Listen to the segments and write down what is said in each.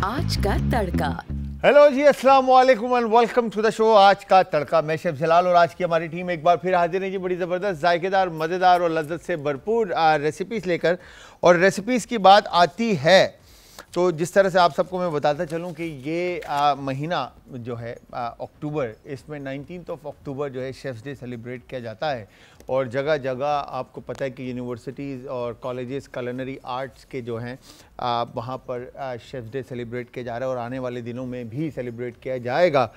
आज का तड़का। हेलो जी, अस्सलाम वालेकुम and welcome to the show Aaj Ka तड़का। मैं शेफ जलाल और आज की हमारी टीम एक बार फिर हाजिर है जी, बड़ी ज़बरदस्त, जायकेदार, मज़ेदार और लज्जत से भरपूर रेसिपीज़ लेकर। और रेसिपीज़ की बात आती है तो जिस तरह से आप सबको मैं बताता चलूँ कि ये महीना जो है अक्टूबर, इसमें 19 अक्टूबर जो है शेफ़्स डे सेलिब्रेट किया जाता है। और जगह जगह आपको पता है कि यूनिवर्सिटीज़ और कॉलेजेस कुलिनरी आर्ट्स के जो हैं वहाँ पर शेफ़्स डे सेलिब्रेट किया जा रहा है और आने वाले दिनों में भी सेलिब्रेट किया जाएगा।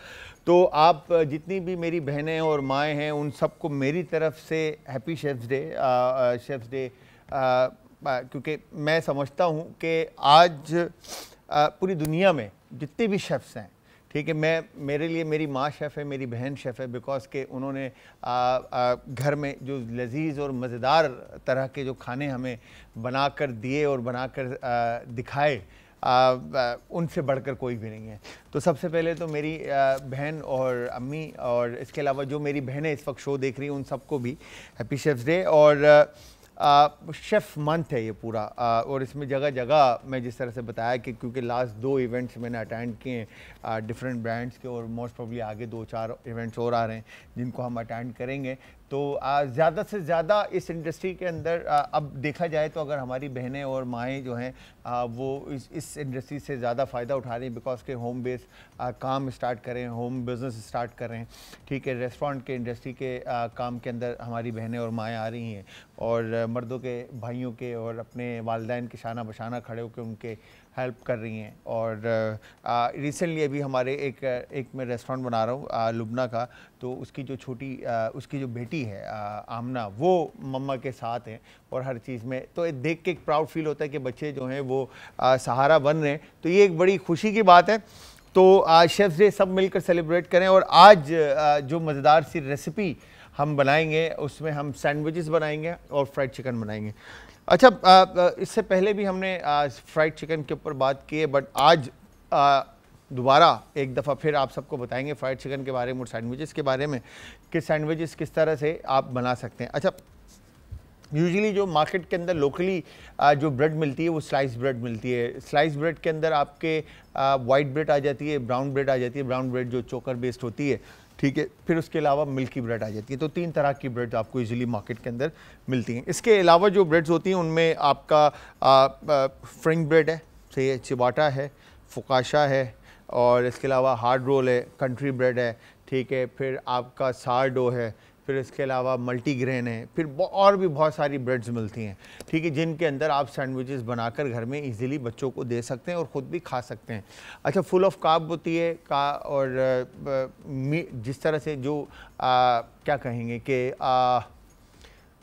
तो आप जितनी भी मेरी बहनें और माएँ हैं उन सबको मेरी तरफ से happy chefs day. Chefs day क्योंकि मैं समझता हूँ कि आज पूरी दुनिया में जितने भी शेफ़्स हैं, ठीक है, मेरे लिए मेरी माँ शेफ़ है, मेरी बहन शेफ़ है, बिकॉज़ के उन्होंने घर में जो लजीज़ और मज़ेदार तरह के जो खाने हमें बना कर दिए और बना कर दिखाए, उनसे बढ़कर कोई भी नहीं है। तो सबसे पहले तो मेरी बहन और अम्मी और इसके अलावा जो मेरी बहनें इस वक्त शो देख रही हैं उन सबको भी हैप्पी शेफ़्स डे। और शेफ़ मंथ है ये पूरा, और इसमें जगह जगह मैं जिस तरह से बताया कि क्योंकि लास्ट 2 इवेंट्स मैंने अटेंड किए डिफरेंट ब्रांड्स के, और मोस्ट प्रॉब्ली आगे 2-4 इवेंट्स और आ रहे हैं जिनको हम अटेंड करेंगे। तो ज़्यादा से ज़्यादा इस इंडस्ट्री के अंदर अब देखा जाए तो अगर हमारी बहनें और माएँ जो हैं वो इस इंडस्ट्री से ज़्यादा फ़ायदा उठा रही हैं, बिकॉज के होम बेस काम स्टार्ट करें, होम बिज़नेस स्टार्ट करें, ठीक है, रेस्टोरेंट के इंडस्ट्री के काम के अंदर हमारी बहनें और माएँ आ रही हैं, और मर्दों के, भाइयों के और अपने वालिदैन के शाना बशाना खड़े होकर उनके हेल्प कर रही हैं। और रिसेंटली अभी हमारे एक मैं रेस्टोरेंट बना रहा हूँ लुबना का, तो उसकी जो उसकी जो बेटी है आमना, वो मम्मा के साथ हैं और हर चीज़ में, तो देख के एक प्राउड फील होता है कि बच्चे जो हैं वो सहारा बन रहे हैं। तो ये एक बड़ी खुशी की बात है। तो शेफ़्स डे सब मिलकर सेलिब्रेट करें। और आज जो मज़ेदार सी रेसिपी हम बनाएंगे उसमें हम सैंडविचेस बनाएंगे और फ्राइड चिकन बनाएंगे। अच्छा, इससे पहले भी हमने फ्राइड चिकन के ऊपर बात की है, बट आज दोबारा एक दफ़ा फिर आप सबको बताएंगे फ्राइड चिकन के बारे में और सैंडविचेस के बारे में कि सैंडविचेस किस तरह से आप बना सकते हैं। अच्छा, यूजुअली जो मार्केट के अंदर लोकली जो ब्रेड मिलती है वो स्लाइस ब्रेड मिलती है। स्लाइस ब्रेड के अंदर आपके वाइट ब्रेड आ जाती है, ब्राउन ब्रेड आ जाती है, ब्राउन ब्रेड जो चोकर बेस्ड होती है, ठीक है, फिर उसके अलावा मिल्की ब्रेड आ जाती है। तो 3 तरह की ब्रेड आपको इजीली मार्केट के अंदर मिलती हैं। इसके अलावा जो ब्रेड्स होती हैं उनमें आपका फ्रेंच ब्रेड है, सही है, चिबाटा है, फुकाशा है, और इसके अलावा हार्ड रोल है, कंट्री ब्रेड है, ठीक है, फिर आपका सारडो है, फिर इसके अलावा मल्टीग्रेन है, फिर और भी बहुत सारी ब्रेड्स मिलती हैं, ठीक है, जिनके अंदर आप सैंडविचेस बनाकर घर में इजीली बच्चों को दे सकते हैं और ख़ुद भी खा सकते हैं। अच्छा, फुल ऑफ कार्ब होती है और जिस तरह से जो क्या कहेंगे कि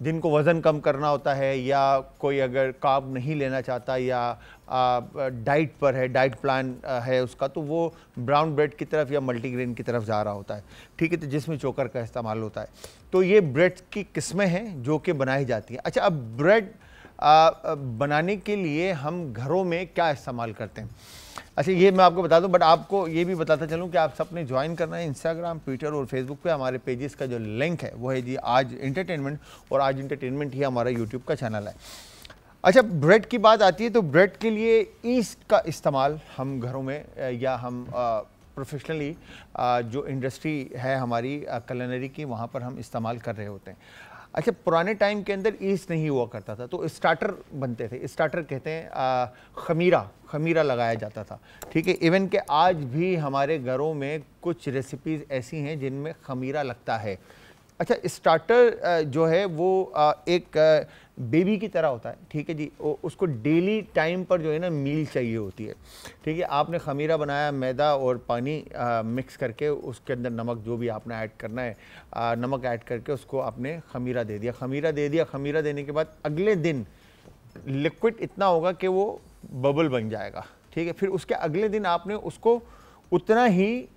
जिनको वज़न कम करना होता है या कोई अगर कार्ब नहीं लेना चाहता या डाइट पर है, डाइट प्लान है उसका, तो वो ब्राउन ब्रेड की तरफ या मल्टीग्रेन की तरफ जा रहा होता है, ठीक है, तो जिसमें चोकर का इस्तेमाल होता है। तो ये ब्रेड की किस्में हैं जो कि बनाई जाती हैं। अच्छा, अब ब्रेड बनाने के लिए हम घरों में क्या इस्तेमाल करते हैं, अच्छा ये मैं आपको बता दूं, बट आपको ये भी बताता चलूं कि आप सबने ज्वाइन करना है इंस्टाग्राम, ट्विटर और फेसबुक पे हमारे पेजेस का जो लिंक है वो है जी आज एंटरटेनमेंट, और आज एंटरटेनमेंट ही हमारा यूट्यूब का चैनल है। अच्छा, ब्रेड की बात आती है तो ब्रेड के लिए ईस्ट का इस्तेमाल हम घरों में या हम प्रोफेशनली जो इंडस्ट्री है हमारी कुलिनरी की, वहाँ पर हम इस्तेमाल कर रहे होते हैं। अच्छा, पुराने टाइम के अंदर ईस्ट नहीं हुआ करता था तो स्टार्टर बनते थे, स्टार्टर कहते हैं खमीरा लगाया जाता था, ठीक है। इवन के आज भी हमारे घरों में कुछ रेसिपीज़ ऐसी हैं जिनमें खमीरा लगता है। अच्छा, स्टार्टर जो है वो एक बेबी की तरह होता है, ठीक है जी, उसको डेली टाइम पर जो है ना मील चाहिए होती है, ठीक है। आपने खमीरा बनाया, मैदा और पानी मिक्स करके उसके अंदर नमक जो भी आपने ऐड करना है, नमक ऐड करके उसको आपने खमीरा दे दिया। खमीरा देने के बाद अगले दिन लिक्विड इतना होगा कि वो बबल बन जाएगा, ठीक है। फिर उसके अगले दिन आपने उसको उतना ही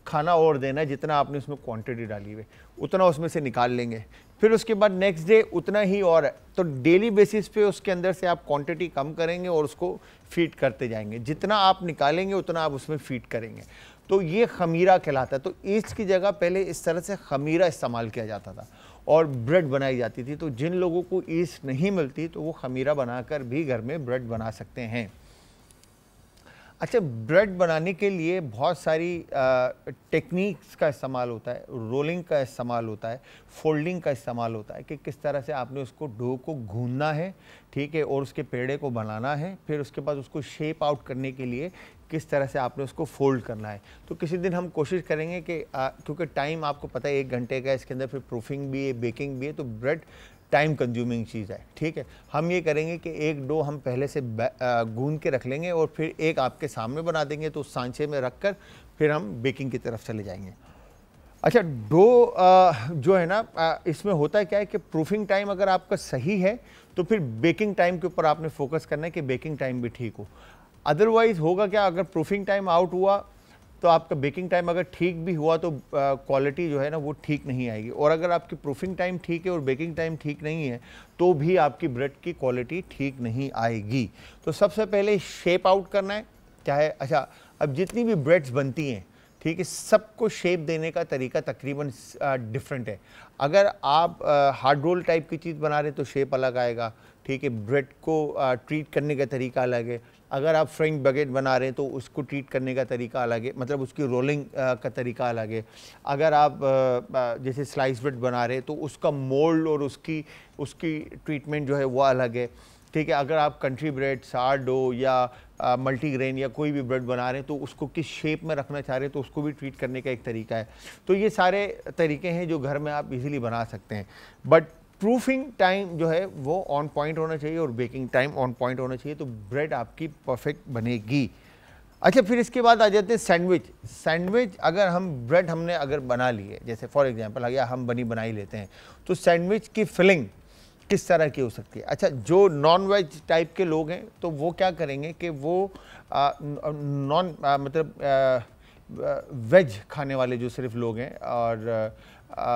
खाना और देना है जितना आपने उसमें क्वांटिटी डाली हुई, उतना उसमें से निकाल लेंगे। फिर उसके बाद नेक्स्ट डे उतना ही और है, तो डेली बेसिस पे उसके अंदर से आप क्वांटिटी कम करेंगे और उसको फीड करते जाएंगे, जितना आप निकालेंगे उतना आप उसमें फीड करेंगे। तो ये खमीरा कहलाता है। तो ईस्ट की जगह पहले इस तरह से खमीरा इस्तेमाल किया जाता था और ब्रेड बनाई जाती थी। तो जिन लोगों को ईस्ट नहीं मिलती तो वो खमीरा बनाकर भी घर में ब्रेड बना सकते हैं। अच्छा, ब्रेड बनाने के लिए बहुत सारी टेक्निक्स का इस्तेमाल होता है, रोलिंग का इस्तेमाल होता है, फोल्डिंग का इस्तेमाल होता है कि किस तरह से आपने उसको डो को गूंदना है, ठीक है, और उसके पेड़े को बनाना है, फिर उसके बाद उसको शेप आउट करने के लिए किस तरह से आपने उसको फोल्ड करना है। तो किसी दिन हम कोशिश करेंगे कि क्योंकि टाइम आपको पता है 1 घंटे का, इसके अंदर फिर प्रूफिंग भी है, बेकिंग भी है, तो ब्रेड टाइम कंज्यूमिंग चीज़ है, ठीक है। हम ये करेंगे कि एक डो हम पहले से गूंद के रख लेंगे और फिर एक आपके सामने बना देंगे, तो उस सांचे में रख कर फिर हम बेकिंग की तरफ चले जाएंगे। अच्छा, डो जो है ना, इसमें होता है क्या है कि प्रूफिंग टाइम अगर आपका सही है तो फिर बेकिंग टाइम के ऊपर आपने फोकस करना है कि बेकिंग टाइम भी ठीक हो। अदरवाइज होगा क्या, अगर प्रूफिंग टाइम आउट हुआ तो आपका बेकिंग टाइम अगर ठीक भी हुआ तो क्वालिटी जो है ना वो ठीक नहीं आएगी, और अगर आपकी प्रूफिंग टाइम ठीक है और बेकिंग टाइम ठीक नहीं है तो भी आपकी ब्रेड की क्वालिटी ठीक नहीं आएगी। तो सबसे पहले शेप आउट करना है, चाहे अच्छा अब जितनी भी ब्रेड्स बनती हैं, ठीक है, सबको शेप देने का तरीका तकरीबन डिफरेंट है। अगर आप हार्ड रोल टाइप की चीज़ बना रहे हैं तो शेप अलग आएगा, ठीक है, ब्रेड को ट्रीट करने का तरीका अलग है। अगर आप फ्रेंच बगेट बना रहे हैं तो उसको ट्रीट करने का तरीका अलग है, मतलब उसकी रोलिंग का तरीका अलग है। अगर आप जैसे स्लाइस ब्रेड बना रहे हैं तो उसका मोल्ड और उसकी उसकी ट्रीटमेंट जो है वो अलग है, ठीक है। अगर आप कंट्री ब्रेड, सारडो या मल्टीग्रेन या कोई भी ब्रेड बना रहे हैं तो उसको किस शेप में रखना चाह रहे हैं तो उसको भी ट्रीट करने का एक तरीका है। तो ये सारे तरीके हैं जो घर में आप इजीली बना सकते हैं, बट प्रूफिंग टाइम जो है वो ऑन पॉइंट होना चाहिए और बेकिंग टाइम ऑन पॉइंट होना चाहिए, तो ब्रेड आपकी परफेक्ट बनेगी। अच्छा, फिर इसके बाद आ जाते हैं सैंडविच। सैंडविच अगर हम ब्रेड हमने अगर बना लिए, जैसे फॉर एग्जांपल अगर हम बनाई लेते हैं, तो सैंडविच की फिलिंग किस तरह की हो सकती है। अच्छा, जो नॉन वेज टाइप के लोग हैं तो वो क्या करेंगे कि वो वेज खाने वाले जो सिर्फ लोग हैं और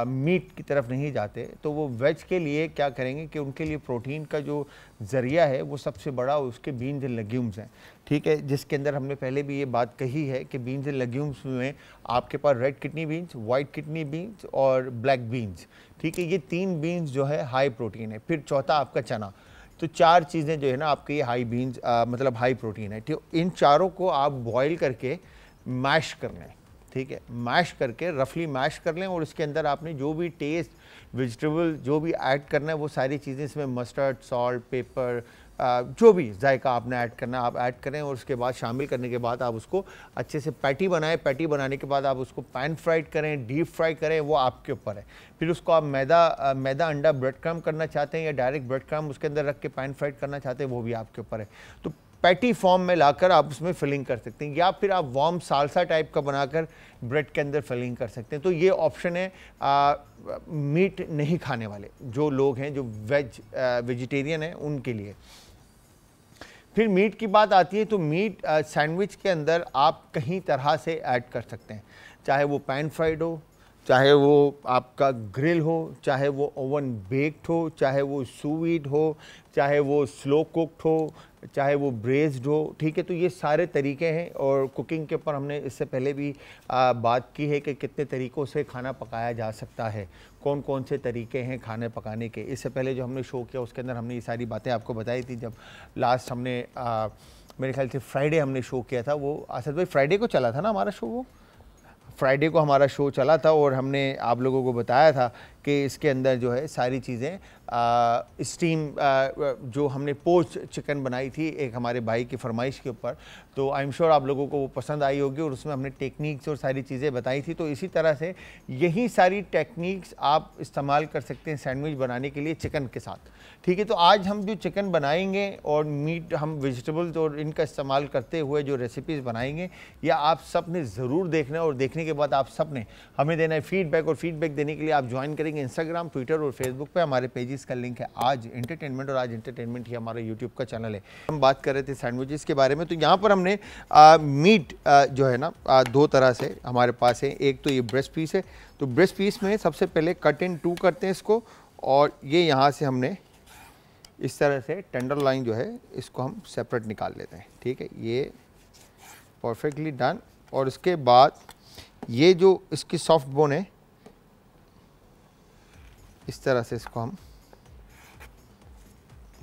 मीट की तरफ नहीं जाते, तो वो वेज के लिए क्या करेंगे कि उनके लिए प्रोटीन का जो ज़रिया है वो सबसे बड़ा उसके बीन्स एंड लेग्यूम्स हैं, ठीक है, जिसके अंदर हमने पहले भी ये बात कही है कि बीन्स एंड लेग्यूम्स में आपके पास red kidney beans, white kidney beans और ब्लैक बीन्स, ठीक है, ये 3 बीन्स जो है हाई प्रोटीन है। फिर चौथा आपका चना, तो 4 चीज़ें जो है ना आपके ये हाई बीन्स मतलब हाई प्रोटीन है, ठीक। इन चारों को आप बॉयल करके मैश कर लें, ठीक है, मैश करके रफली मैश कर लें, और इसके अंदर आपने जो भी टेस्ट वेजिटेबल जो भी ऐड करना है वो सारी चीज़ें इसमें मस्टर्ड, सॉल्ट, पेपर, जो भी जायका आपने ऐड करना है आप ऐड करें, और उसके बाद शामिल करने के बाद आप उसको अच्छे से पैटी बनाएं। पैटी बनाने के बाद आप उसको पैन फ्राइड करें, डीप फ्राई करें, वो आपके ऊपर है। फिर उसको आप मैदा अंडा ब्रेड क्रम करना चाहते हैं या डायरेक्ट ब्रेड क्रम उसके अंदर रख के पैन फ्राइड करना चाहते हैं, वो भी आपके ऊपर है। तो पैटी फॉर्म में लाकर आप उसमें फिलिंग कर सकते हैं, या फिर आप वार्म सालसा टाइप का बनाकर ब्रेड के अंदर फिलिंग कर सकते हैं। तो ये ऑप्शन है मीट नहीं खाने वाले जो लोग हैं, जो वेजिटेरियन हैं, उनके लिए। फिर मीट की बात आती है तो मीट सैंडविच के अंदर आप कहीं तरह से ऐड कर सकते हैं, चाहे वो पैन फ्राइड हो, चाहे वो आपका ग्रिल हो, चाहे वो ओवन बेक्ड हो, चाहे वो सूवीड हो, चाहे वो स्लो कुक्ड हो, चाहे वो ब्रेस्ड हो, ठीक है। तो ये सारे तरीके हैं, और कुकिंग के ऊपर हमने इससे पहले भी बात की है कि कितने तरीक़ों से खाना पकाया जा सकता है, कौन कौन से तरीके हैं खाने पकाने के। इससे पहले जो हमने शो किया उसके अंदर हमने ये सारी बातें आपको बताई थी, जब लास्ट हमने मेरे ख्याल से फ्राइडे हमने शो किया था, वो आसद भाई फ्राइडे को चला था ना हमारा शो, वो फ्राइडे को हमारा शो चला था, और हमने आप लोगों को बताया था कि इसके अंदर जो है सारी चीज़ें स्टीम जो हमने पोच चिकन बनाई थी एक हमारे भाई की फरमाइश के ऊपर, तो आई एम श्योर आप लोगों को वो पसंद आई होगी, और उसमें हमने टेक्निक्स और सारी चीज़ें बताई थी। तो इसी तरह से यही सारी टेक्निक्स आप इस्तेमाल कर सकते हैं सैंडविच बनाने के लिए चिकन के साथ, ठीक है। तो आज हम जो चिकन बनाएंगे और मीट हम वेजिटेबल्स और इनका इस्तेमाल करते हुए जो रेसिपीज़ बनाएंगे, या आप सब ने ज़रूर देखना है, और देखने के बाद आप सब ने हमें देना है फीडबैक, और फीडबैक देने के लिए आप ज्वाइन करेंगे इंस्टाग्राम, ट्विटर और फेसबुक पे हमारे पेजेस का लिंक है आज एंटरटेनमेंट, और आज एंटरटेनमेंट ही हमारा यूट्यूब का चैनल है। हम बात कर रहे थे सैंडविचेस के बारे में, तो यहाँ पर हमने मीट जो है ना 2 तरह से हमारे पास है। एक तो ये ब्रेस्ट पीस है, तो ब्रेस्ट पीस में सबसे पहले कट इन 2 करते हैं इसको, और ये यहाँ से हमने इस तरह से टेंडर लाइन जो है इसको हम सेपरेट निकाल लेते हैं, ठीक है, ये परफेक्टली डन। और इसके बाद ये जो इसकी सॉफ्ट बोन है, इस तरह से इसको हम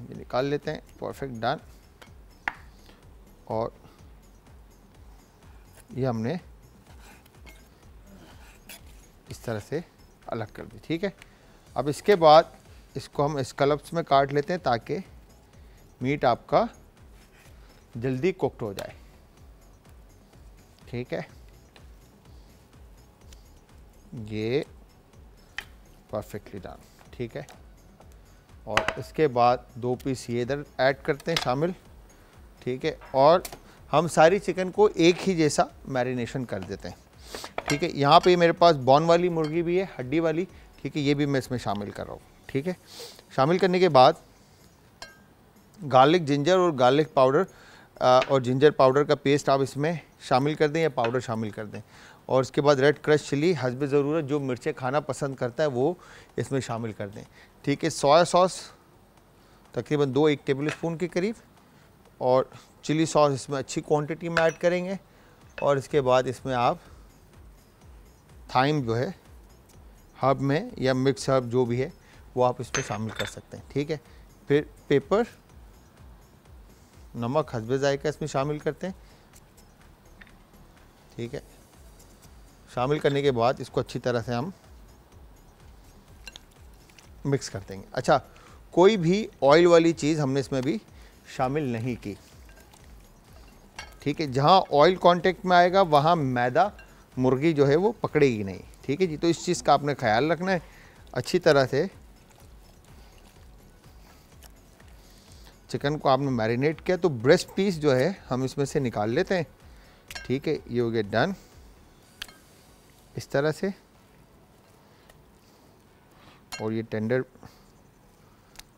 ये निकाल लेते हैं, परफेक्ट डन। और ये हमने इस तरह से अलग कर दी। ठीक है, अब इसके बाद इसको हम स्कैलप्स में काट लेते हैं ताकि मीट आपका जल्दी कुक्ड हो जाए। ठीक है, ये परफेक्टली डन। ठीक है, और इसके बाद 2 पीस ये इधर ऐड करते हैं शामिल। ठीक है, और हम सारी चिकन को एक ही जैसा मैरिनेशन कर देते हैं। ठीक है, यहाँ पे मेरे पास बॉन वाली मुर्गी भी है, हड्डी वाली। ठीक है, ये भी मैं इसमें शामिल कर रहा हूँ। ठीक है, शामिल करने के बाद गार्लिक जिंजर और गार्लिक पाउडर और जिंजर पाउडर का पेस्ट आप इसमें शामिल कर दें या पाउडर शामिल कर दें। और उसके बाद रेड क्रश चिली हस्ब ज़रूरत, जो मिर्चें खाना पसंद करता है वो इसमें शामिल कर दें। ठीक है, सोया सॉस तकरीबन 1 टेबल स्पून के करीब, और चिली सॉस इसमें अच्छी क्वांटिटी में ऐड करेंगे। और इसके बाद इसमें आप थाइम जो है हर्ब में या मिक्स हर्ब जो भी है वो आप इसमें शामिल कर सकते हैं। ठीक है, फिर पेपर, नमक हस्ब जायका इसमें शामिल करते हैं। ठीक है, शामिल करने के बाद इसको अच्छी तरह से हम मिक्स कर देंगे। अच्छा, कोई भी ऑयल वाली चीज़ हमने इसमें भी शामिल नहीं की। ठीक है, जहाँ ऑयल कांटेक्ट में आएगा वहाँ मैदा मुर्गी जो है वो पकड़ेगी नहीं। ठीक है जी, तो इस चीज़ का आपने ख्याल रखना है। अच्छी तरह से चिकन को आपने मैरिनेट किया, तो ब्रेस्ट पीस जो है हम इसमें से निकाल लेते हैं। ठीक है, ये हो गया डन इस तरह से। और ये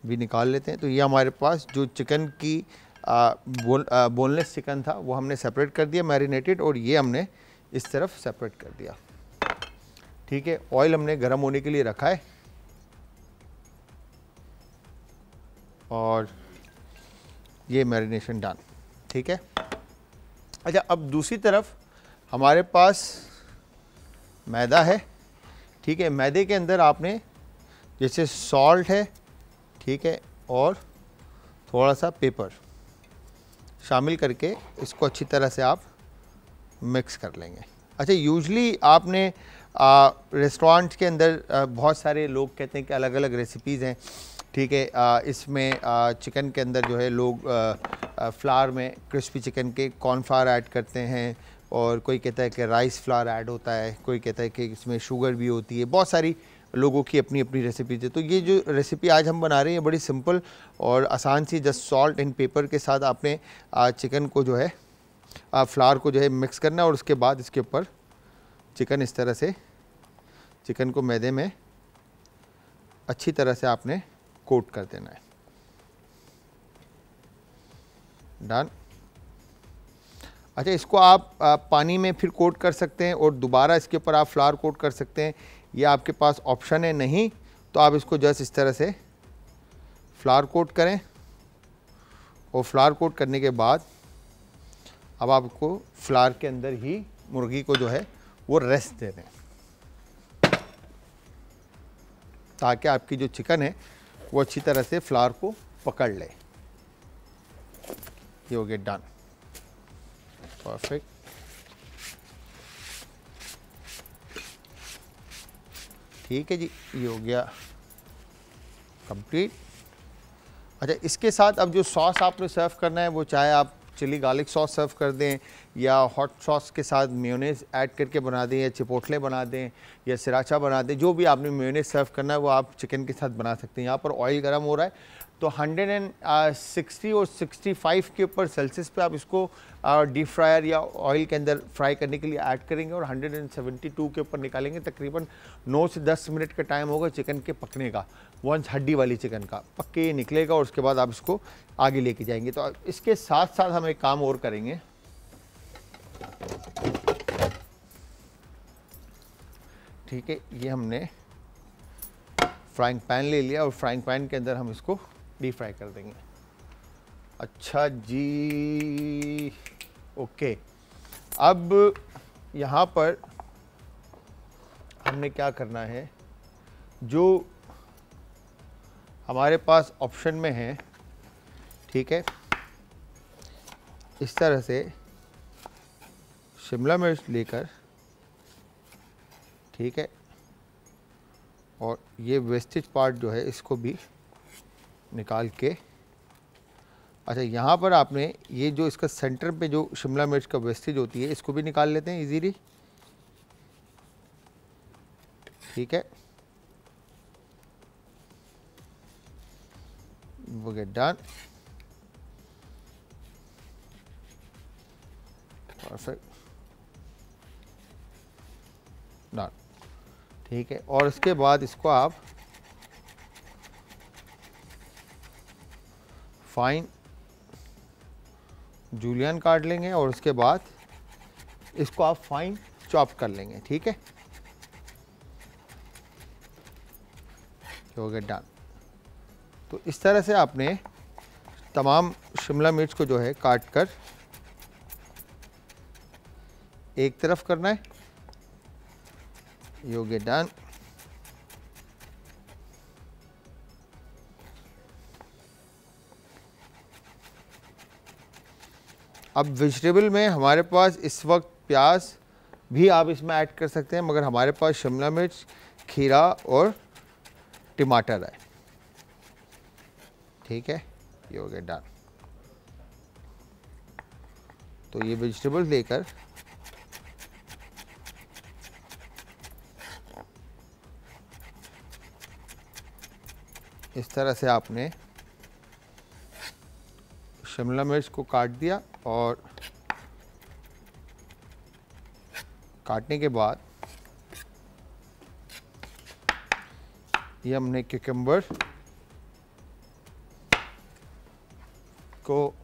भी निकाल लेते हैं। तो ये हमारे पास जो चिकन की बोनलेस चिकन था वो हमने सेपरेट कर दिया मैरिनेटेड, और ये हमने इस तरफ सेपरेट कर दिया। ठीक है, ऑयल हमने गर्म होने के लिए रखा है, और ये मैरिनेशन डन। ठीक है, अच्छा, अब दूसरी तरफ हमारे पास मैदा है। ठीक है, मैदे के अंदर आपने जैसे सॉल्ट है, ठीक है, और थोड़ा सा पेपर शामिल करके इसको अच्छी तरह से आप मिक्स कर लेंगे। अच्छा, यूजली आपने रेस्टोरेंट के अंदर बहुत सारे लोग कहते हैं कि अलग अलग रेसिपीज़ हैं। ठीक है, इसमें चिकन के अंदर जो है लोग फ्लावर में क्रिस्पी चिकन के कॉर्नफ्लावर ऐड करते हैं, और कोई कहता है कि राइस फ्लावर ऐड होता है, कोई कहता है कि इसमें शुगर भी होती है। बहुत सारी लोगों की अपनी अपनी रेसिपीज है। तो ये जो रेसिपी आज हम बना रहे हैं बड़ी सिंपल और आसान सी, जस्ट सॉल्ट एंड पेपर के साथ आपने चिकन को जो है फ्लावर को जो है मिक्स करना है, और उसके बाद इसके ऊपर चिकन इस तरह से चिकन को मैदे में अच्छी तरह से आपने कोट कर देना है। डन। अच्छा, इसको आप पानी में फिर कोट कर सकते हैं और दोबारा इसके ऊपर आप फ्लावर कोट कर सकते हैं, ये आपके पास ऑप्शन है। नहीं तो आप इसको जस्ट इस तरह से फ्लावर कोट करें, और फ्लावर कोट करने के बाद अब आपको फ्लावर के अंदर ही मुर्गी को जो है वो रेस्ट दे दें, ताकि आपकी जो चिकन है वो अच्छी तरह से फ्लावर को पकड़ ले। ये हो गया डन, परफेक्ट। ठीक है जी, ये हो गया कंप्लीट। अच्छा, इसके साथ अब जो सॉस आपने सर्व करना है वो चाहे आप चिली गार्लिक सॉस सर्व कर दें, या हॉट सॉस के साथ मेयोनेज़ ऐड करके बना दें, या चिपोटले बना दें, या सिराचा बना दें। जो भी आपने मेयोनेज़ सर्व करना है वो आप चिकन के साथ बना सकते हैं। यहाँ पर ऑयल गर्म हो रहा है, तो 160 और 65 के ऊपर सेल्सियस पे आप इसको डीप फ्रायर या ऑयल के अंदर फ्राई करने के लिए ऐड करेंगे, और 172 के ऊपर निकालेंगे। तकरीबन 9 से 10 मिनट का टाइम होगा चिकन के पकने का। वंस हड्डी वाली चिकन का पक के ये निकलेगा, और उसके बाद आप इसको आगे लेके जाएंगे। तो इसके साथ साथ हम एक काम और करेंगे। ठीक है, ये हमने फ्राइंग पैन ले लिया, और फ्राइंग पैन के अंदर हम इसको डीप फ्राई कर देंगे। अच्छा जी, ओके। अब यहाँ पर हमने क्या करना है, जो हमारे पास ऑप्शन में है, ठीक है, इस तरह से शिमला मिर्च लेकर, ठीक है, और ये वेस्टेज पार्ट जो है इसको भी निकाल के, अच्छा यहाँ पर आपने ये जो इसका सेंटर पे जो शिमला मिर्च का वेस्टेज होती है इसको भी निकाल लेते हैं इजीली, ठीक है, वो गेट डन, परफेक्ट डन, ठीक है। और इसके बाद इसको आप फाइन जूलियन काट लेंगे और उसके बाद इसको आप फाइन चॉप कर लेंगे, ठीक है, हो गया डन। तो इस तरह से आपने तमाम शिमला मिर्च को जो है काट कर एक तरफ करना है, you get done। अब वेजिटेबल में हमारे पास इस वक्त प्याज भी आप इसमें ऐड कर सकते हैं, मगर हमारे पास शिमला मिर्च, खीरा और टमाटर है, ठीक है, you get done। तो ये वेजिटेबल लेकर इस तरह से आपने शिमला मिर्च को काट दिया और काटने के बाद ये हमने क्यूकम्बर को,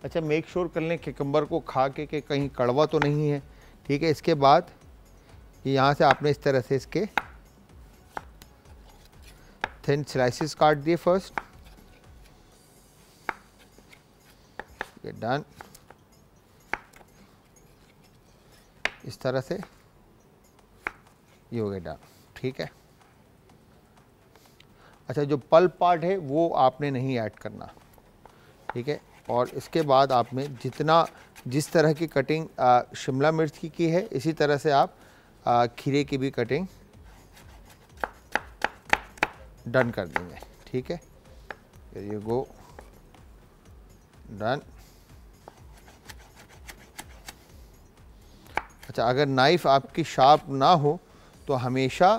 अच्छा मेक श्योर कर लें क्यूकम्बर को खा के कि कहीं कड़वा तो नहीं है, ठीक है। इसके बाद यहाँ से आपने इस तरह से इसके थिन स्लाइसेस काट दिए फर्स्ट, गेट डन, इस तरह से ये हो गया डन, ठीक है। अच्छा जो पल्प पार्ट है वो आपने नहीं ऐड करना, ठीक है। और इसके बाद आपने जितना जिस तरह की कटिंग शिमला मिर्च की है इसी तरह से आप खीरे की भी कटिंग डन कर देंगे, ठीक है, ये गो डन। अच्छा अगर नाइफ़ आपकी शार्प ना हो तो हमेशा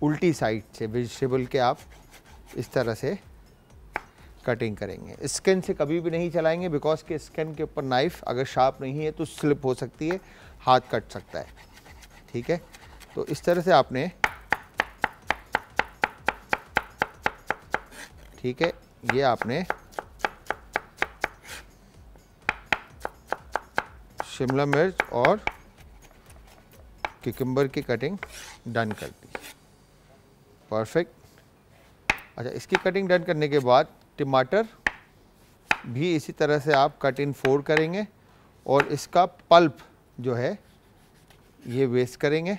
उल्टी साइड से वेजिटेबल के आप इस तरह से कटिंग करेंगे, स्किन से कभी भी नहीं चलाएंगे, बिकॉज के स्किन के ऊपर नाइफ़ अगर शार्प नहीं है तो स्लिप हो सकती है, हाथ कट सकता है, ठीक है। तो इस तरह से आपने, ठीक है, ये आपने शिमला मिर्च और क्यूकम्बर की कटिंग डन कर दी, परफेक्ट। अच्छा इसकी कटिंग डन करने के बाद टमाटर भी इसी तरह से आप कट इन 4 करेंगे और इसका पल्प जो है ये वेस्ट करेंगे,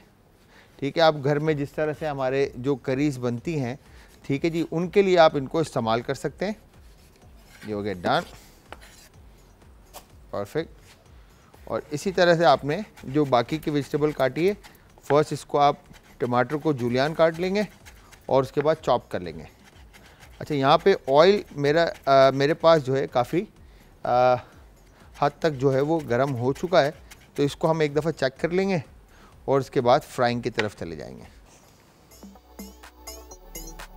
ठीक है। आप घर में जिस तरह से हमारे जो करीज बनती हैं, ठीक है जी, उनके लिए आप इनको इस्तेमाल कर सकते हैं, ये हो गया डन, परफेक्ट। और इसी तरह से आपने जो बाकी की वेजिटेबल काटी है, फर्स्ट इसको आप टमाटर को जूलियन काट लेंगे और उसके बाद चॉप कर लेंगे। अच्छा यहाँ पे ऑयल मेरे पास जो है काफ़ी हद तक जो है वो गर्म हो चुका है, तो इसको हम एक दफ़ा चेक कर लेंगे और उसके बाद फ्राइंग की तरफ चले जाएंगे।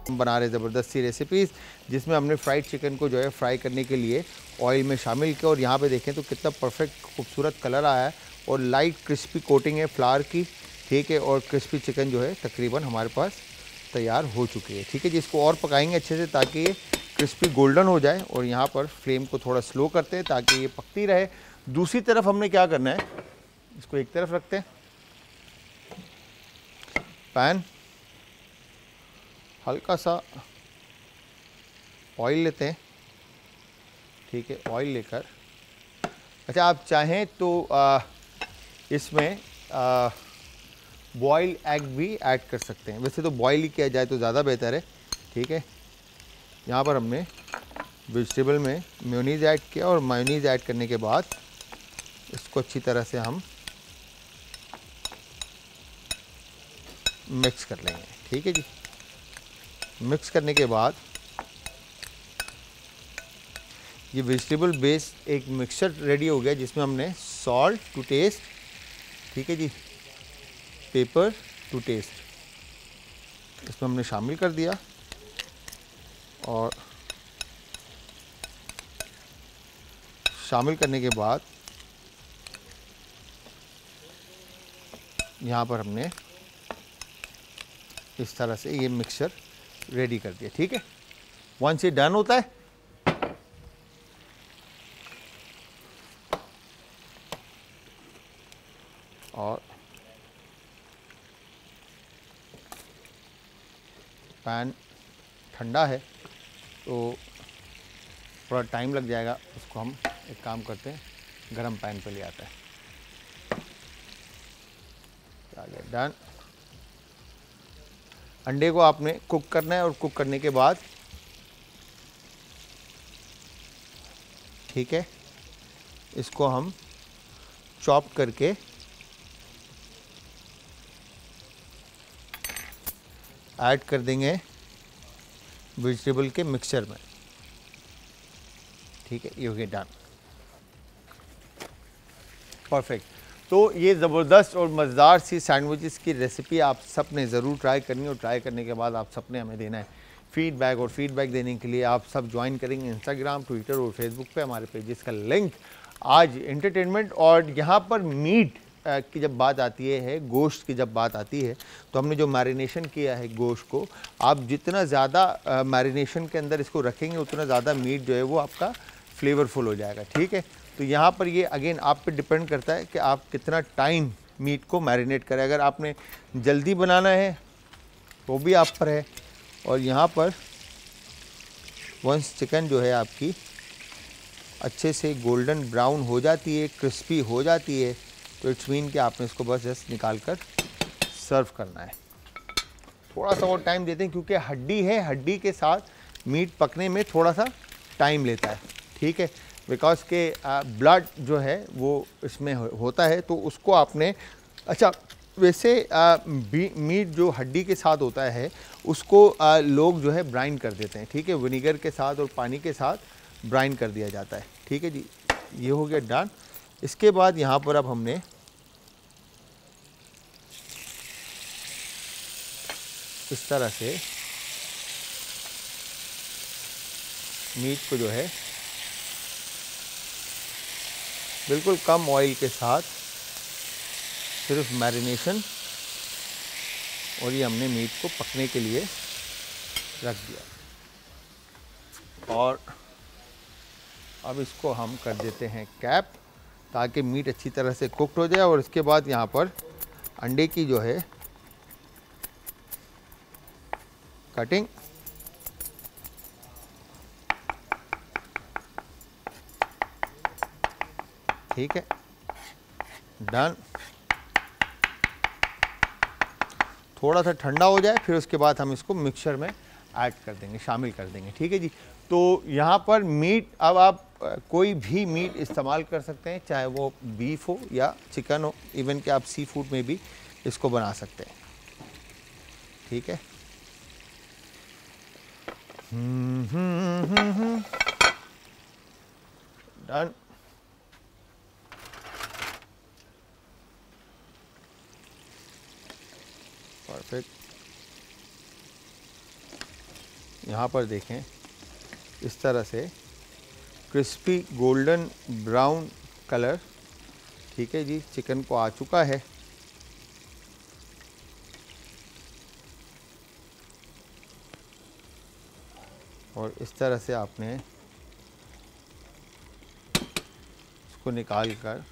हम बना रहे ज़बरदस्त सी रेसिपीज़ जिसमें हमने फ्राइड चिकन को जो है फ्राई करने के लिए ऑयल में शामिल किया, और यहाँ पे देखें तो कितना परफेक्ट खूबसूरत कलर आया है और लाइट क्रिस्पी कोटिंग है फ्लावर की, ठीक है। और क्रिस्पी चिकन जो है तकरीबन हमारे पास तैयार हो चुकी है, ठीक है जी। इसको और पकाएंगे अच्छे से ताकि ये क्रिस्पी गोल्डन हो जाए, और यहाँ पर फ्लेम को थोड़ा स्लो करते हैं ताकि ये पकती रहे। दूसरी तरफ हमने क्या करना है, इसको एक तरफ रखते हैं, पैन हल्का सा ऑयल लेते हैं, ठीक है। ऑयल लेकर, अच्छा आप चाहें तो इसमें बॉयल एग भी ऐड कर सकते हैं, वैसे तो बॉयल ही किया जाए तो ज़्यादा बेहतर है, ठीक है। यहाँ पर हमने वेजिटेबल में मेयोनीज़ ऐड किया और मेयोनीज़ ऐड करने के बाद इसको अच्छी तरह से हम मिक्स कर लेंगे। ठीक है जी। मिक्स करने के बाद ये वेजिटेबल बेस एक मिक्सचर रेडी हो गया, जिसमें हमने सॉल्ट टू टेस्ट, ठीक है जी, पेपर टू टेस्ट इसमें हमने शामिल कर दिया। और शामिल करने के बाद यहाँ पर हमने इस तरह से ये मिक्सचर रेडी कर दिया। ठीक है, वंस ये डन होता है और पैन ठंडा है तो थोड़ा टाइम लग जाएगा, उसको हम एक काम करते हैं, गरम पैन पे ले आते हैं। चलिए डन। अंडे को आपने कुक करना है और कुक करने के बाद, ठीक है, इसको हम चॉप करके ऐड कर देंगे वेजिटेबल के मिक्सचर में। ठीक है, ये हो गया डन, परफेक्ट। तो ये ज़बरदस्त और मज़ेदार सी सैंडविचेस की रेसिपी आप सब ने ज़रूर ट्राई करनी, और ट्राई करने के बाद आप सब ने हमें देना है फीडबैक। और फीडबैक देने के लिए आप सब ज्वाइन करेंगे इंस्टाग्राम, ट्विटर और फेसबुक पे हमारे पेजेस का लिंक। आज एंटरटेनमेंट और यहाँ पर मीट की जब बात आती है, गोश्त की जब बात आती है, तो हमने जो मैरिनेशन किया है गोश्त को, आप जितना ज़्यादा मैरिनेशन के अंदर इसको रखेंगे उतना ज़्यादा मीट जो है वो आपका फ्लेवरफुल हो जाएगा। ठीक है, तो यहाँ पर ये अगेन आप पे डिपेंड करता है कि आप कितना टाइम मीट को मैरिनेट करें। अगर आपने जल्दी बनाना है वो भी आप पर है। और यहाँ पर वंस चिकन जो है आपकी अच्छे से गोल्डन ब्राउन हो जाती है, क्रिस्पी हो जाती है, तो इट्स मीन कि आपने इसको बस जस्ट निकाल कर सर्व करना है। थोड़ा सा और टाइम देते हैं क्योंकि हड्डी है, हड्डी के साथ मीट पकने में थोड़ा सा टाइम लेता है। ठीक है, बिकॉज के ब्लड जो है वो इसमें होता है, तो उसको आपने, अच्छा वैसे मीट जो हड्डी के साथ होता है उसको लोग जो है ब्राइन कर देते हैं। ठीक है, विनीगर के साथ और पानी के साथ ब्राइन कर दिया जाता है। ठीक है जी, ये हो गया डन। इसके बाद यहाँ पर अब हमने इस तरह से मीट को जो है बिल्कुल कम ऑयल के साथ सिर्फ मैरिनेशन, और ये हमने मीट को पकने के लिए रख दिया। और अब इसको हम कर देते हैं कैप, ताकि मीट अच्छी तरह से कुक्ड हो जाए। और इसके बाद यहाँ पर अंडे की जो है कटिंग, ठीक है, डन। थोड़ा सा ठंडा हो जाए फिर उसके बाद हम इसको मिक्सचर में ऐड कर देंगे, शामिल कर देंगे। ठीक है जी, तो यहाँ पर मीट, अब आप कोई भी मीट इस्तेमाल कर सकते हैं, चाहे वो बीफ हो या चिकन हो, इवन कि आप सी फूड में भी इसको बना सकते हैं। ठीक है, डन। परफेक्ट। यहाँ पर देखें इस तरह से क्रिस्पी गोल्डन ब्राउन कलर, ठीक है जी, चिकन को आ चुका है। और इस तरह से आपने इसको निकाल कर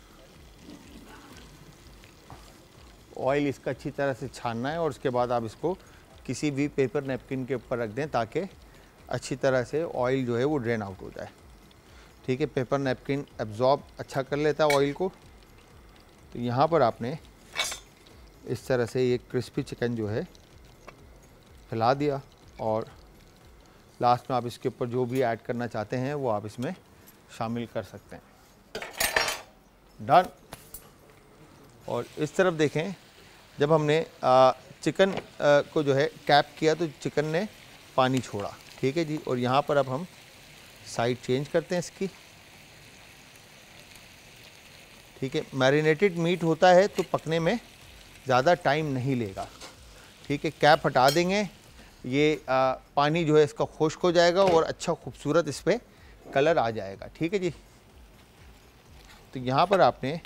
ऑयल इसका अच्छी तरह से छानना है, और उसके बाद आप इसको किसी भी पेपर नैपकिन के ऊपर रख दें ताकि अच्छी तरह से ऑयल जो है वो ड्रेन आउट हो जाए। ठीक है, पेपर नैपकिन एब्जॉर्ब अच्छा कर लेता है ऑयल को। तो यहाँ पर आपने इस तरह से ये क्रिस्पी चिकन जो है फैला दिया, और लास्ट में आप इसके ऊपर जो भी ऐड करना चाहते हैं वो आप इसमें शामिल कर सकते हैं। डन। और इस तरफ देखें, जब हमने चिकन को जो है कैप किया तो चिकन ने पानी छोड़ा, ठीक है जी। और यहाँ पर अब हम साइड चेंज करते हैं इसकी, ठीक है। मैरिनेटेड मीट होता है तो पकने में ज़्यादा टाइम नहीं लेगा, ठीक है। कैप हटा देंगे, ये पानी जो है इसका खुश्क हो जाएगा और अच्छा खूबसूरत इस पर कलर आ जाएगा, ठीक है जी। तो यहाँ पर आपने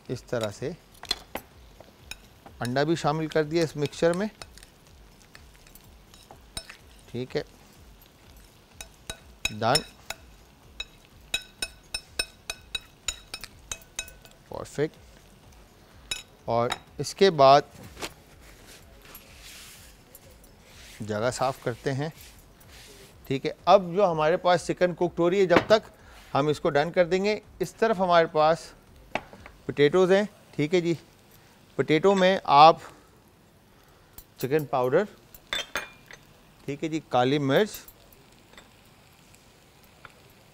इस तरह से अंडा भी शामिल कर दिया इस मिक्सचर में, ठीक है। Done, perfect. और इसके बाद जगह साफ़ करते हैं, ठीक है। अब जो हमारे पास चिकन कुकड हो रही है, जब तक हम इसको डन कर देंगे। इस तरफ हमारे पास पोटैटोज़ हैं, ठीक है जी। पोटैटो में आप चिकन पाउडर, ठीक है जी, काली मिर्च,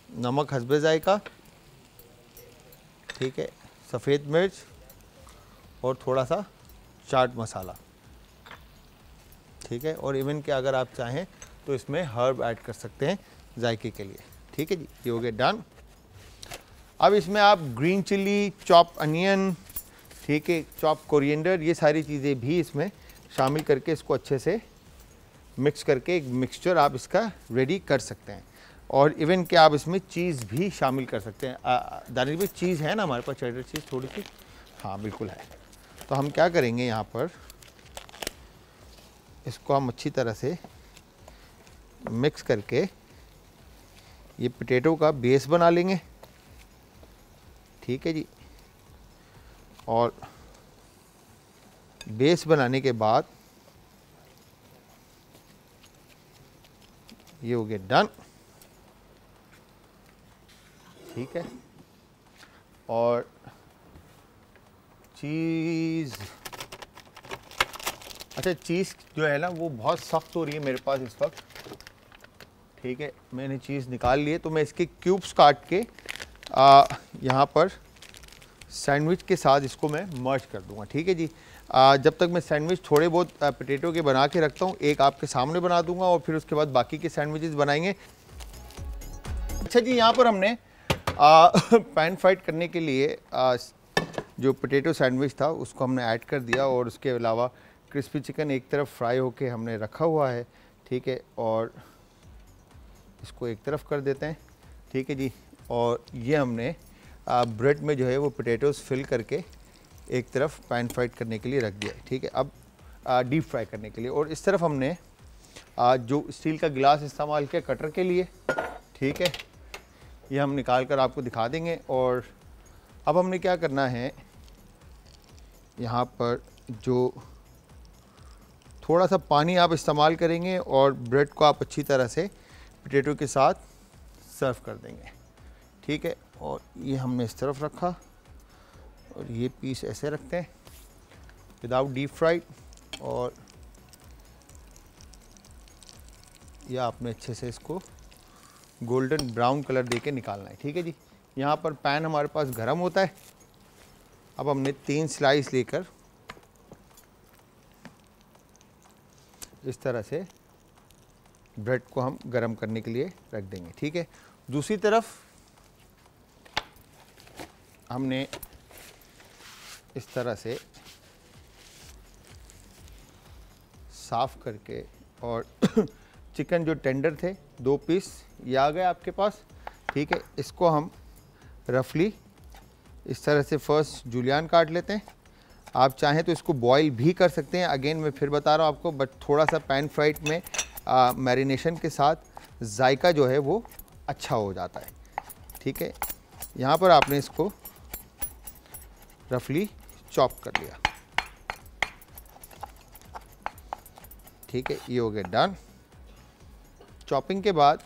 नमक हस्बे जायका, ठीक है, सफ़ेद मिर्च और थोड़ा सा चाट मसाला, ठीक है। और इवन कि अगर आप चाहें तो इसमें हर्ब ऐड कर सकते हैं जायके के लिए, ठीक है जी। ये हो गया डन। अब इसमें आप ग्रीन चिल्ली, चॉप अनियन, ठीक है, चॉप कोरिएंडर, ये सारी चीज़ें भी इसमें शामिल करके इसको अच्छे से मिक्स करके एक मिक्सचर आप इसका रेडी कर सकते हैं। और इवन कि आप इसमें चीज़ भी शामिल कर सकते हैं। दानिश भाई, चीज़ है ना हमारे पास, चेडर चीज़ थोड़ी सी? हाँ बिल्कुल है। तो हम क्या करेंगे, यहाँ पर इसको हम अच्छी तरह से मिक्स करके ये पोटैटो का बेस बना लेंगे, ठीक है जी। और बेस बनाने के बाद ये हो गया डन, ठीक है। और चीज़, अच्छा चीज़ जो है ना वो बहुत सख्त हो रही है मेरे पास इस वक्त, ठीक है। मैंने चीज़ निकाल ली है, तो मैं इसके क्यूब्स काट के यहाँ पर सैंडविच के साथ इसको मैं मर्ज कर दूंगा, ठीक है जी। जब तक मैं सैंडविच थोड़े बहुत पोटैटो के बना के रखता हूँ, एक आपके सामने बना दूंगा और फिर उसके बाद बाकी के सैंडविचेस बनाएंगे। अच्छा जी, यहाँ पर हमने पैन फ्राइड करने के लिए जो पोटैटो सैंडविच था उसको हमने ऐड कर दिया, और उसके अलावा क्रिस्पी चिकन एक तरफ फ्राई होके हमने रखा हुआ है, ठीक है। और इसको एक तरफ कर देते हैं, ठीक है जी। और ये हमने ब्रेड में जो है वो पोटैटोज़ फिल करके एक तरफ पैन फ्राइड करने के लिए रख दिया है, ठीक है। अब डीप फ्राई करने के लिए, और इस तरफ हमने जो स्टील का गिलास इस्तेमाल किया कटर के लिए, ठीक है, ये हम निकाल कर आपको दिखा देंगे। और अब हमने क्या करना है, यहाँ पर जो थोड़ा सा पानी आप इस्तेमाल करेंगे और ब्रेड को आप अच्छी तरह से पोटैटो के साथ सर्व कर देंगे, ठीक है। और ये हमने इस तरफ रखा, और ये पीस ऐसे रखते हैं विदाउट डीप फ्राइड, और यह आपने अच्छे से इसको गोल्डन ब्राउन कलर देके निकालना है, ठीक है जी। यहाँ पर पैन हमारे पास गरम होता है। अब हमने 3 स्लाइस लेकर इस तरह से ब्रेड को हम गरम करने के लिए रख देंगे, ठीक है। दूसरी तरफ हमने इस तरह से साफ़ करके, और चिकन जो टेंडर थे 2 पीस ये आ गए आपके पास, ठीक है। इसको हम रफली इस तरह से फर्स्ट जूलियन काट लेते हैं। आप चाहें तो इसको बॉईल भी कर सकते हैं, अगेन मैं फिर बता रहा हूँ आपको, बट थोड़ा सा पैन फ्राइड में मैरिनेशन के साथ जायका जो है वो अच्छा हो जाता है, ठीक है। यहाँ पर आपने इसको रफली चॉप कर लिया, ठीक है। ये हो गया डन। चॉपिंग के बाद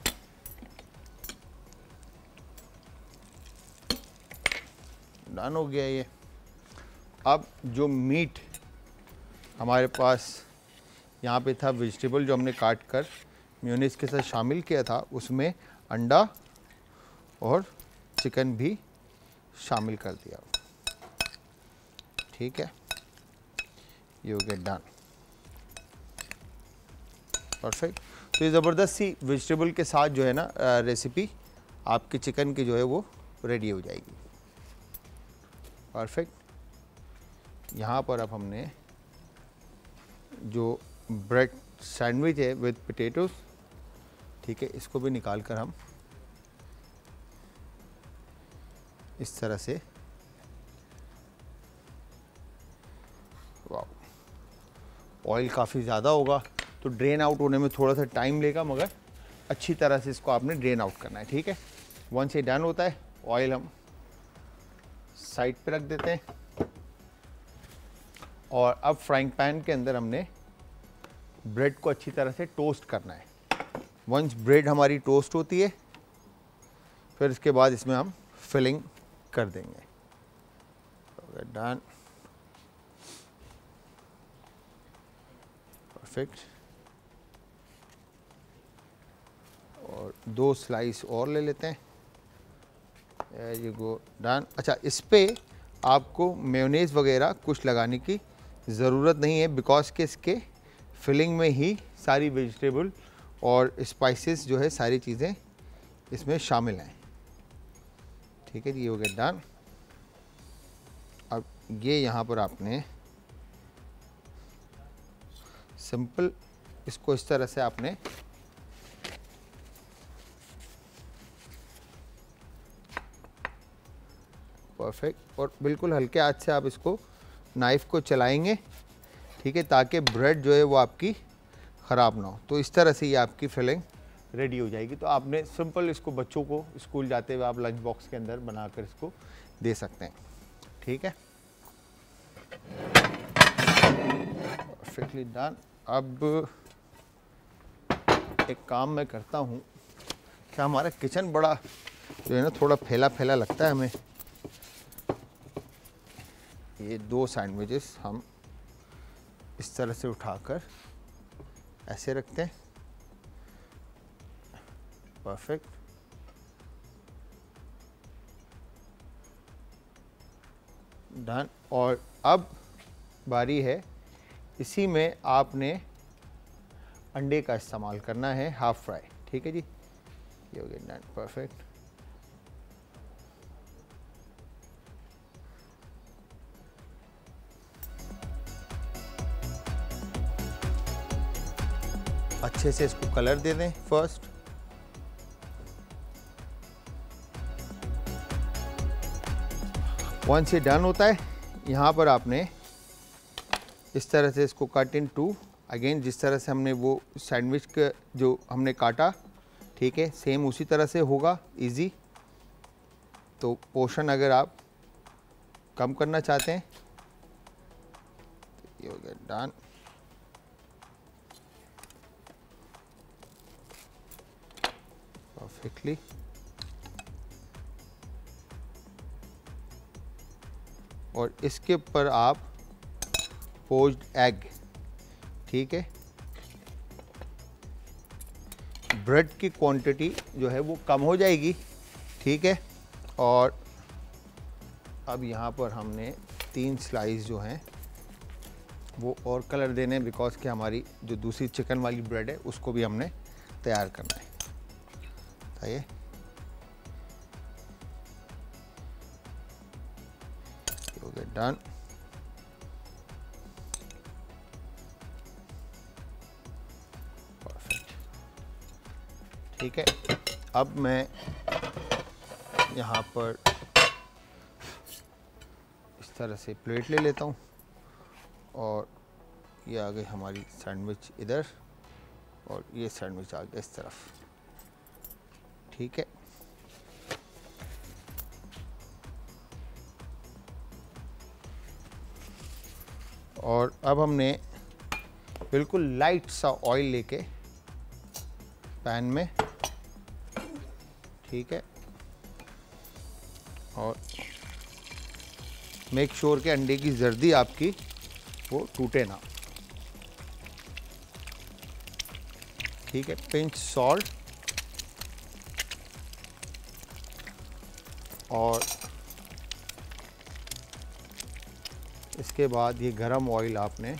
डन हो गया ये। अब जो मीट हमारे पास यहाँ पे था, वेजिटेबल जो हमने काट कर मेयोनीज के साथ शामिल किया था, उसमें अंडा और चिकन भी शामिल कर दिया। ठीक है, यू गेट डन, परफेक्ट। तो ये ज़बरदस्त सी वेजिटेबल के साथ जो है ना रेसिपी आपके चिकन की जो है वो रेडी हो जाएगी। परफेक्ट। यहाँ पर अब हमने जो ब्रेड सैंडविच है विद पोटैटोज, ठीक है, इसको भी निकाल कर हम इस तरह से, वाह, ऑयल काफ़ी ज़्यादा होगा तो ड्रेन आउट होने में थोड़ा सा टाइम लेगा, मगर अच्छी तरह से इसको आपने ड्रेन आउट करना है। ठीक है, वंस ये डन होता है, ऑयल हम साइड पे रख देते हैं और अब फ्राइंग पैन के अंदर हमने ब्रेड को अच्छी तरह से टोस्ट करना है। वंस ब्रेड हमारी टोस्ट होती है, फिर इसके बाद इसमें हम फिलिंग कर देंगे। Done, perfect. और 2 स्लाइस और ले लेते हैं। You go, done. अच्छा, इस पे आपको मेयोनेज़ वगैरह कुछ लगाने की ज़रूरत नहीं है, बिकॉज के इसके फिलिंग में ही सारी वेजिटेबल और स्पाइसेस जो है सारी चीज़ें इसमें शामिल हैं। ठीक है जी, हो गया डन। अब ये यहाँ पर आपने सिंपल इसको इस तरह से आपने परफेक्ट, और बिल्कुल हल्के हाथ से आप इसको नाइफ़ को चलाएंगे, ठीक है, ताकि ब्रेड जो है वो आपकी ख़राब ना हो। तो इस तरह से ये आपकी फिलिंग रेडी हो जाएगी। तो आपने सिंपल इसको बच्चों को स्कूल जाते हुए आप लंच बॉक्स के अंदर बनाकर इसको दे सकते हैं। ठीक है, परफेक्टली डन। अब एक काम मैं करता हूँ, क्या हमारा किचन बड़ा जो है ना थोड़ा फैला फैला लगता है हमें। ये 2 सैंडविचेस हम इस तरह से उठाकर ऐसे रखते हैं, परफेक्ट। डन। और अब बारी है, इसी में आपने अंडे का इस्तेमाल करना है, हाफ फ्राई। ठीक है जी, ये हो गया डन, परफेक्ट। अच्छे से इसको कलर दे दें फर्स्ट। वंस ये डन होता है, यहाँ पर आपने इस तरह से इसको कट इन 2, अगेन जिस तरह से हमने वो सैंडविच का जो हमने काटा, ठीक है, सेम उसी तरह से होगा, इजी। तो पोर्शन अगर आप कम करना चाहते हैं, ये हो गया डन। परफेक्टली। और इसके ऊपर आप पोच्ड एग, ठीक है, ब्रेड की क्वांटिटी जो है वो कम हो जाएगी। ठीक है, और अब यहाँ पर हमने 3 स्लाइस जो हैं वो और कलर देने, बिकॉज कि हमारी जो दूसरी चिकन वाली ब्रेड है उसको भी हमने तैयार करना है। ये हो गया डन। परफेक्ट। ठीक है, अब मैं यहाँ पर इस तरह से प्लेट ले लेता हूँ और ये आ गई हमारी सैंडविच इधर और ये सैंडविच आ गया इस तरफ। ठीक है, और अब हमने बिल्कुल लाइट सा ऑयल लेके पैन में, ठीक है, और मेक श्योर के अंडे की जर्दी आपकी वो टूटे ना। ठीक है, पिंच सॉल्ट, और इसके बाद ये गरम ऑयल आपने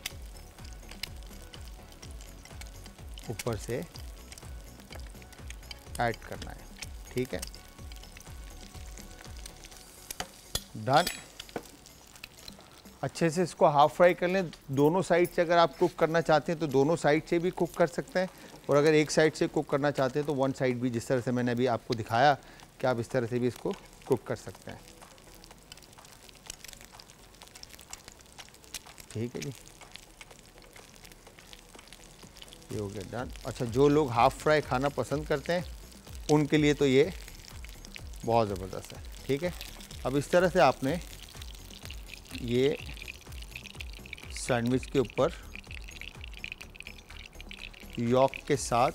ऊपर से ऐड करना है, ठीक है। डन। अच्छे से इसको हाफ फ्राई कर लें। दोनों साइड से अगर आप कुक करना चाहते हैं तो दोनों साइड से भी कुक कर सकते हैं, और अगर एक साइड से कुक करना चाहते हैं तो वन साइड भी, जिस तरह से मैंने अभी आपको दिखाया कि आप इस तरह से भी इसको कुक कर सकते हैं, ठीक है जी। ये हो गया डन। अच्छा, जो लोग हाफ फ्राई खाना पसंद करते हैं उनके लिए तो ये बहुत ज़बरदस्त है, ठीक है। अब इस तरह से आपने ये सैंडविच के ऊपर यॉक के साथ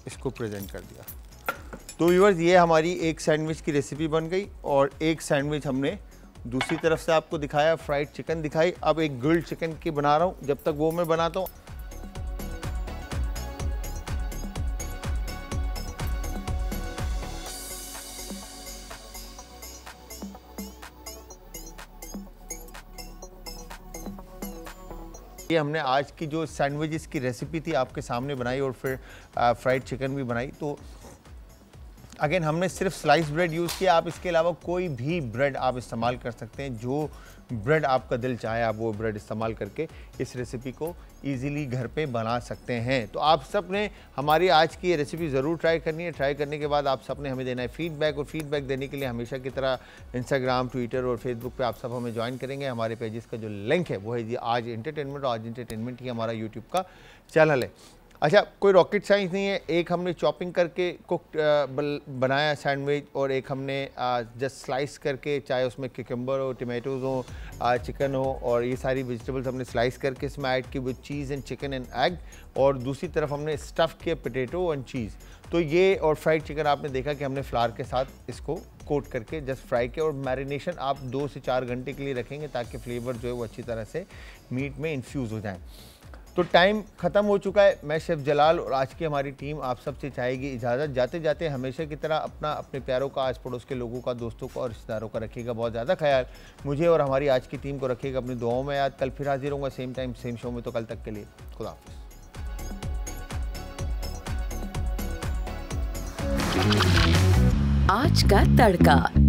इसको प्रेजेंट कर दिया। तो व्यूअर्स, ये हमारी एक सैंडविच की रेसिपी बन गई, और एक सैंडविच हमने दूसरी तरफ से आपको दिखाया, फ्राइड चिकन दिखाई। अब एक ग्रिल्ड चिकन की बना रहा हूँ, जब तक वो मैं बनाता हूँ। ये हमने आज की जो सैंडविचेस की रेसिपी थी आपके सामने बनाई, और फिर फ्राइड चिकन भी बनाई। तो अगेन हमने सिर्फ स्लाइस ब्रेड यूज़ किया, आप इसके अलावा कोई भी ब्रेड आप इस्तेमाल कर सकते हैं। जो ब्रेड आपका दिल चाहे आप वो ब्रेड इस्तेमाल करके इस रेसिपी को इजीली घर पे बना सकते हैं। तो आप सब ने हमारी आज की ये रेसिपी ज़रूर ट्राई करनी है। ट्राई करने के बाद आप सब ने हमें देना है फीडबैक, और फीडबैक देने के लिए हमेशा की तरह इंस्टाग्राम, ट्विटर और फेसबुक पे आप सब हमें ज्वाइन करेंगे। हमारे पेजेस का जो लिंक है वो है जी आज एंटरटेनमेंट, और आज एंटरटेनमेंट ही हमारा यूट्यूब का चैनल है। अच्छा, कोई रॉकेट साइंस नहीं है। एक हमने चॉपिंग करके कुक बनाया सैंडविच, और एक हमने जस्ट स्लाइस करके, चाहे उसमें क्यूकम्बर हो, टमाटोज़ हो, चिकन हो, और ये सारी वेजिटेबल्स हमने स्लाइस करके इसमें ऐड की with cheese and chicken and egg, और दूसरी तरफ हमने स्टफ़ किया पोटैटो एंड चीज़। तो ये और फ्राइड चिकन आपने देखा कि हमने फ्लावर के साथ इसको कोट करके जस्ट फ्राई किया, और मैरिनेशन आप 2 से 4 घंटे के लिए रखेंगे ताकि फ्लेवर जो है वो अच्छी तरह से मीट में इन्फ्यूज़ हो जाए। तो टाइम ख़त्म हो चुका है। मैं शेफ़ जलाल और आज की हमारी टीम आप सबसे चाहेगी इजाज़त। जाते जाते हमेशा की तरह अपने प्यारों का, आस पड़ोस के लोगों का, दोस्तों का और रिश्तेदारों का रखिएगा बहुत ज़्यादा ख्याल। मुझे और हमारी आज की टीम को रखिएगा अपनी दुआओं में याद। कल फिर हाजिर होऊंगा सेम टाइम सेम शो में। तो कल तक के लिए खुदा हाफ़िज़। आज का तड़का।